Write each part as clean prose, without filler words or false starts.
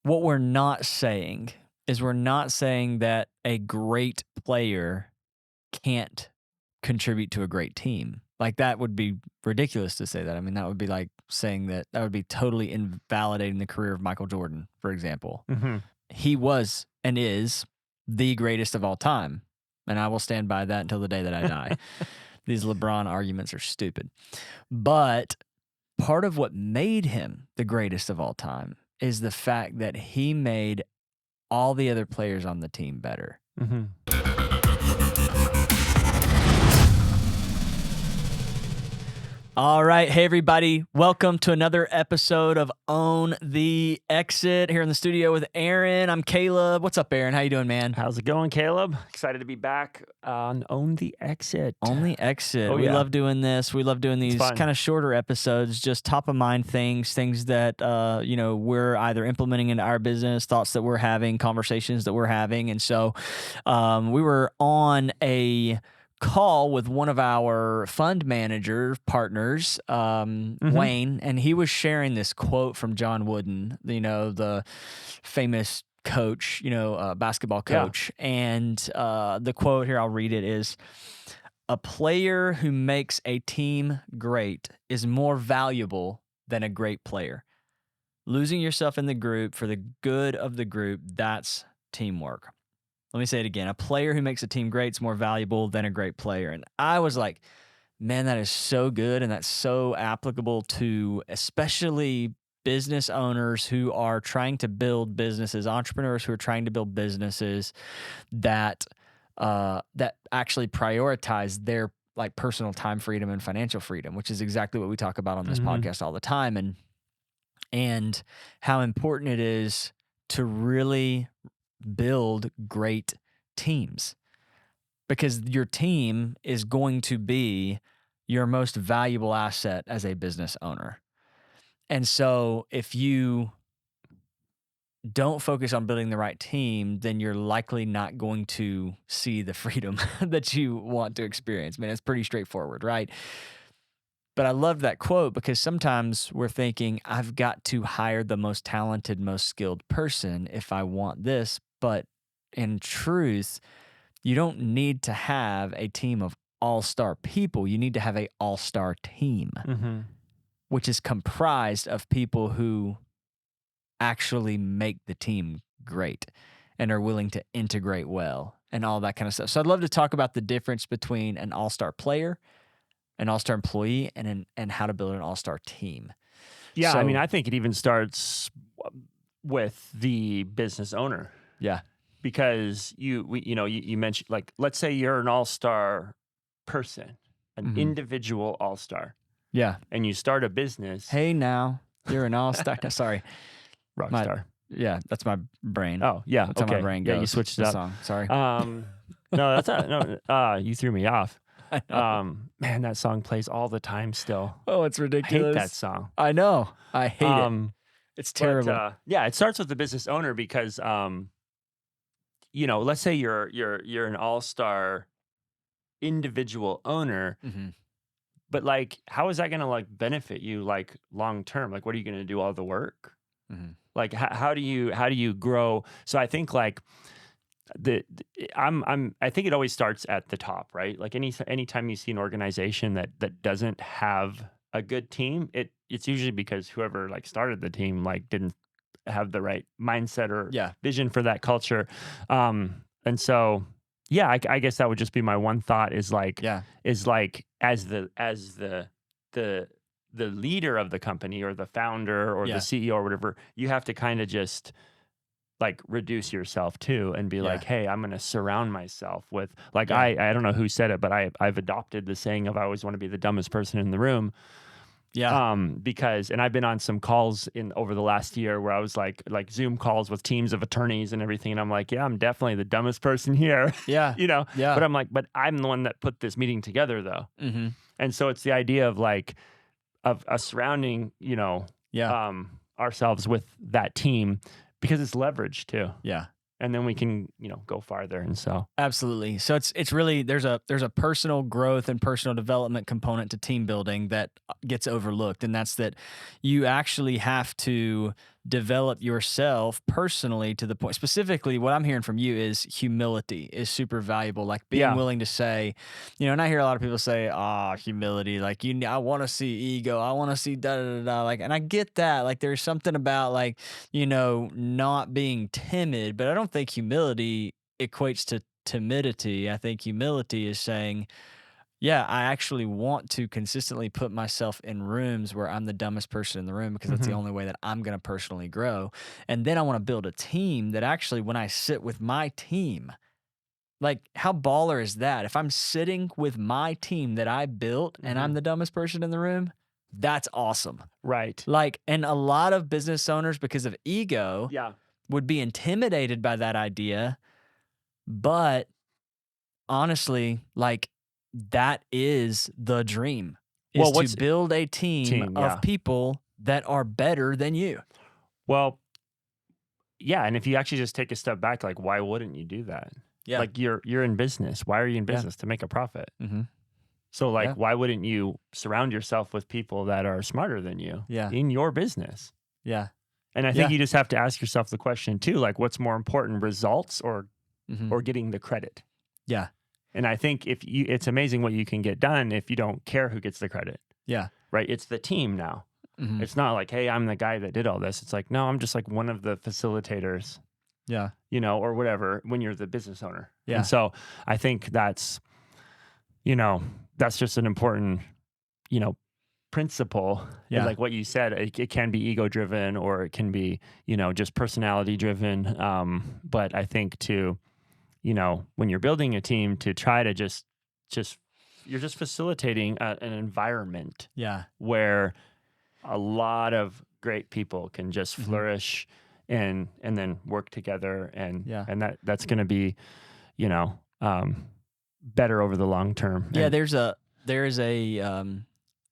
what we're not saying is we're not saying that a great player can't contribute to a great team. Like that would be ridiculous to say that. I mean, that would be like saying that would be totally invalidating the career of Michael Jordan, for example. Mm-hmm. He was and is the greatest of all time. And I will stand by that until the day that I die. These LeBron arguments are stupid. But part of what made him the greatest of all time is the fact that he made all the other players on the team better. Mm-hmm. All right. Hey, everybody. Welcome to another episode of Own the Exit here in the studio with Aaron. I'm Caleb. What's up, Aaron? How you doing, man? How's it going, Caleb? Excited to be back on Own the Exit. Own the Exit. Oh, we yeah. love doing this. We love doing these kind of shorter episodes, just top of mind things that, we're either implementing into our business, thoughts that we're having, conversations that we're having. And so we were on a call with one of our fund manager partners, Wayne, and he was sharing this quote from John Wooden, the famous coach, basketball coach. Yeah. And the quote here, I'll read it, is, "A player who makes a team great is more valuable than a great player. Losing yourself in the group for the good of the group, that's teamwork." Let me say it again. A player who makes a team great is more valuable than a great player. And I was like, man, that is so good. And that's so applicable to especially business owners who are trying to build businesses, entrepreneurs who are trying to build businesses that actually prioritize their like personal time freedom and financial freedom, which is exactly what we talk about on this podcast all the time. And how important it is to really build great teams, because your team is going to be your most valuable asset as a business owner. And so if you don't focus on building the right team, then you're likely not going to see the freedom that you want to experience. I mean, it's pretty straightforward, right? But I love that quote because sometimes we're thinking, I've got to hire the most talented, most skilled person if I want this. But in truth, you don't need to have a team of all-star people. You need to have an all-star team, which is comprised of people who actually make the team great and are willing to integrate well and all that kind of stuff. So I'd love to talk about the difference between an all-star player, an all-star employee, and how to build an all-star team. Yeah, so, I mean, I think it even starts with the business owner. Yeah. Because you mentioned, like, let's say you're an all-star person, an individual all-star. Yeah. And you start a business. Hey, now you're an all-star. Sorry. Rockstar. Yeah, that's my brain. Oh, yeah. That's how my brain goes. Yeah, you switched it up. Song. Sorry. No, that's not. You threw me off. Man, that song plays all the time still. Oh, it's ridiculous. I hate that song. I know. I hate it. It's terrible. But, yeah, it starts with the business owner because, let's say you're an all-star individual owner, but like, how is that going to like benefit you like long term? Like, what are you going to do all the work? Like, how do you grow? So I think like I think it always starts at the top, right? Like anytime you see an organization that doesn't have a good team, it's usually because whoever like started the team like didn't have the right mindset or vision for that culture. And so, yeah, I guess that would just be my one thought is like as the leader of the company or the founder or the CEO or whatever, you have to kind of just like reduce yourself too and be like, hey, I'm going to surround myself with like, I don't know who said it, but I've adopted the saying of I always want to be the dumbest person in the room. Yeah. Because, and I've been on some calls over the last year where I was like Zoom calls with teams of attorneys and everything. And I'm like, yeah, I'm definitely the dumbest person here. Yeah. But I'm like, but I'm the one that put this meeting together though. And so it's the idea of like, of us surrounding, ourselves with that team because it's leverage too. Yeah. And then we can, go farther. And so absolutely. So it's really there's a personal growth and personal development component to team building that gets overlooked, and that's that you actually have to develop yourself personally to the point. Specifically, what I'm hearing from you is humility is super valuable. Like being willing to say, and I hear a lot of people say, humility, like I want to see ego, I want to see da da da da. Like, and I get that. Like, there's something about like, not being timid, but I don't think humility equates to timidity. I think humility is saying, yeah, I actually want to consistently put myself in rooms where I'm the dumbest person in the room because that's the only way that I'm going to personally grow. And then I want to build a team that actually, when I sit with my team, like how baller is that? If I'm sitting with my team that I built and I'm the dumbest person in the room, that's awesome. Right. Like, and a lot of business owners, because of ego, would be intimidated by that idea. But honestly, like, that is the dream, is to build a team of people that are better than you. Well, yeah. And if you actually just take a step back, like, why wouldn't you do that? Yeah. Like you're in business. Why are you in business? To make a profit. So like, why wouldn't you surround yourself with people that are smarter than you in your business? Yeah. And I think you just have to ask yourself the question too, like, what's more important, results or getting the credit? Yeah. And I think it's amazing what you can get done if you don't care who gets the credit. Yeah. Right. It's the team now. It's not like, hey, I'm the guy that did all this. It's like, no, I'm just like one of the facilitators. Yeah. Or whatever, when you're the business owner. Yeah. And so I think that's just an important, principle. Yeah. Like what you said, it can be ego driven or it can be, just personality driven. But I think when you're building a team, to try to just you're just facilitating an environment where a lot of great people can just flourish and then work together, and that's going to be better over the long term. Yeah, there's a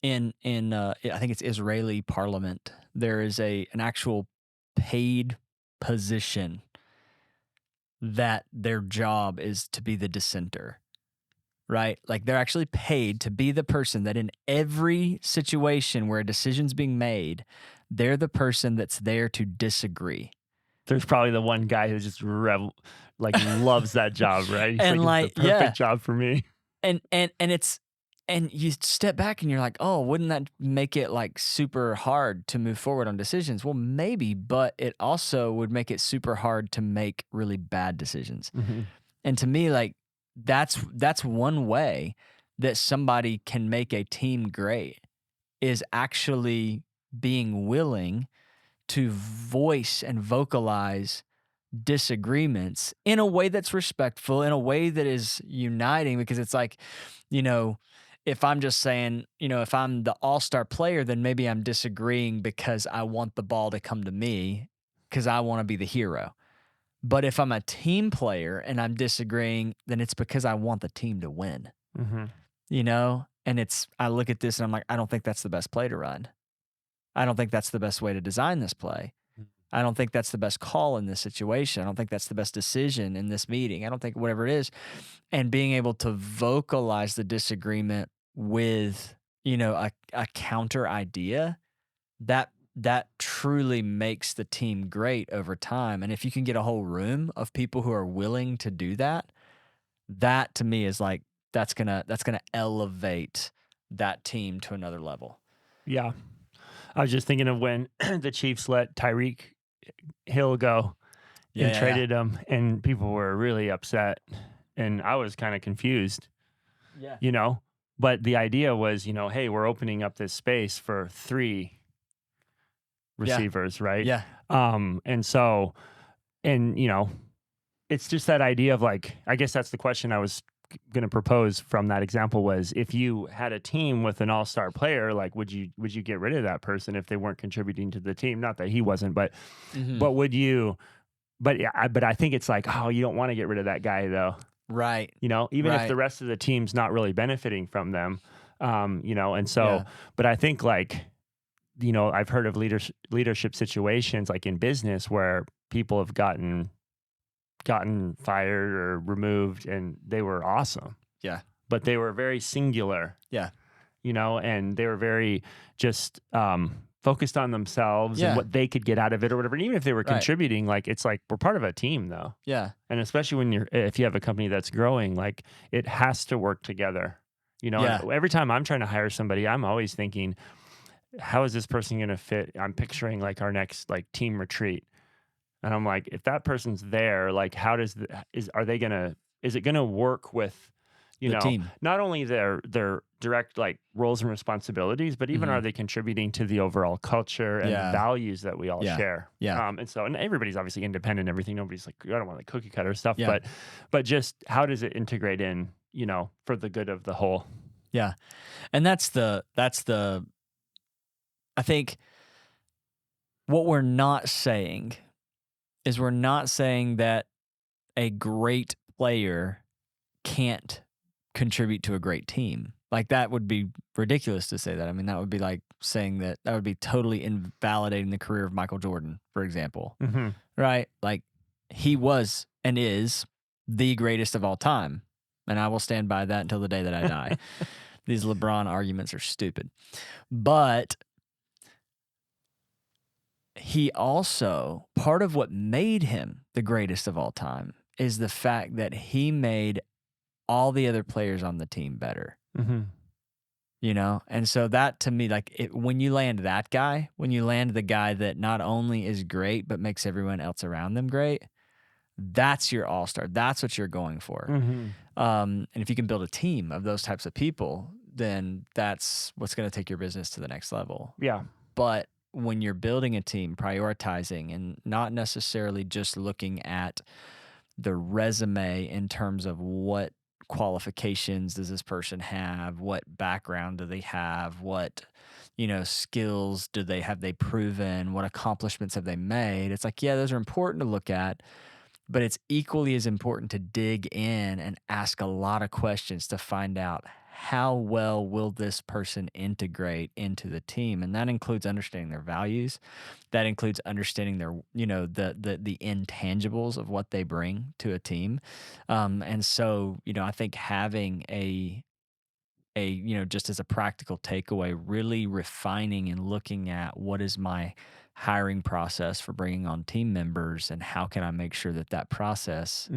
in I think it's Israeli parliament, there is an actual paid position that their job is to be the dissenter, right? Like they're actually paid to be the person that in every situation where a decision's being made, they're the person that's there to disagree. There's probably the one guy who just loves that job, right? He's and like, it's the perfect job for me. And it's, and you step back and you're like, oh, wouldn't that make it like super hard to move forward on decisions? Well, maybe, but it also would make it super hard to make really bad decisions. And to me, like that's one way that somebody can make a team great, is actually being willing to voice and vocalize disagreements in a way that's respectful, in a way that is uniting. Because it's like, if I'm just saying, if I'm the all-star player, then maybe I'm disagreeing because I want the ball to come to me because I want to be the hero. But if I'm a team player and I'm disagreeing, then it's because I want the team to win, And I look at this and I'm like, I don't think that's the best play to run. I don't think that's the best way to design this play. I don't think that's the best call in this situation. I don't think that's the best decision in this meeting. I don't think whatever it is. And being able to vocalize the disagreement with, a counter idea, that truly makes the team great over time. And if you can get a whole room of people who are willing to do that, that to me is like, that's gonna elevate that team to another level. Yeah. I was just thinking of when the Chiefs let Tyreek Hill go and traded him, and people were really upset, and I was kind of confused. But the idea was, hey, we're opening up this space for 3 receivers, right? Yeah. And so, it's just that idea of like, I guess that's the question I was going to propose from that example was, if you had a team with an all-star player, like, would you get rid of that person if they weren't contributing to the team? Not that he wasn't, but would you? But I think it's like, oh, you don't want to get rid of that guy though, right? Even if the rest of the team's not really benefiting from them, And so, but I think like, I've heard of leadership situations like in business where people have gotten fired or removed, and they were awesome. Yeah. But they were very singular. Yeah. And they were very just focused on themselves and what they could get out of it or whatever. And even if they were contributing, like, it's like, we're part of a team though. Yeah. And especially if you have a company that's growing, like, it has to work together, you know. And every time I'm trying to hire somebody, I'm always thinking, how is this person going to fit? I'm picturing like our next like team retreat. And I'm like, if that person's there, like, how does is it going to work with, you know, team. Not only their direct like roles and responsibilities, but even are they contributing to the overall culture and values that we all share? Yeah. And everybody's obviously independent and everything. Nobody's like, I don't want like cookie cutter stuff, but just how does it integrate in, you know, for the good of the whole? Yeah. And that's the I think what we're not saying is we're not saying that a great player can't contribute to a great team. Like, that would be ridiculous to say that. I mean, that would be like saying that would be totally invalidating the career of Michael Jordan, for example. Right? Like, he was and is the greatest of all time. And I will stand by that until the day that I die. These LeBron arguments are stupid. But he also, part of what made him the greatest of all time is the fact that he made all the other players on the team better. You know? And so that, to me, like, when you land that guy, when you land the guy that not only is great, but makes everyone else around them great, that's your all-star. That's what you're going for. And if you can build a team of those types of people, then that's what's going to take your business to the next level. Yeah. But when you're building a team, prioritizing and not necessarily just looking at the resume in terms of what qualifications does this person have, what background do they have, what, you know, skills have they proven, what accomplishments have they made. It's like, yeah, those are important to look at, but it's equally as important to dig in and ask a lot of questions to find out how well will this person integrate into the team. And that includes understanding their values. That includes understanding their, you know, the intangibles of what they bring to a team. And so, you know, I think having a, you know, just as a practical takeaway, really refining and looking at what is my hiring process for bringing on team members and how can I make sure that process,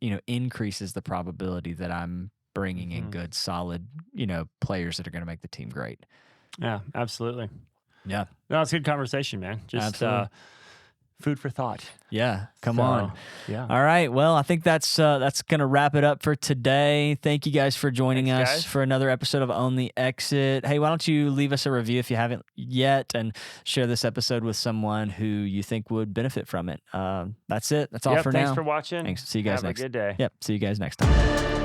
you know, increases the probability that I'm bringing in good, solid, you know, players that are going to make the team great. Yeah, absolutely. Yeah. No, it's a good conversation, man. Just food for thought. Yeah, come on. Yeah. All right. Well, I think that's going to wrap it up for today. Thank you guys for joining us for another episode of On the Exit. Hey, why don't you leave us a review if you haven't yet and share this episode with someone who you think would benefit from it. That's it. That's all for now. Thanks for watching. Thanks. See you guys next. Have a good day. Yep. See you guys next time.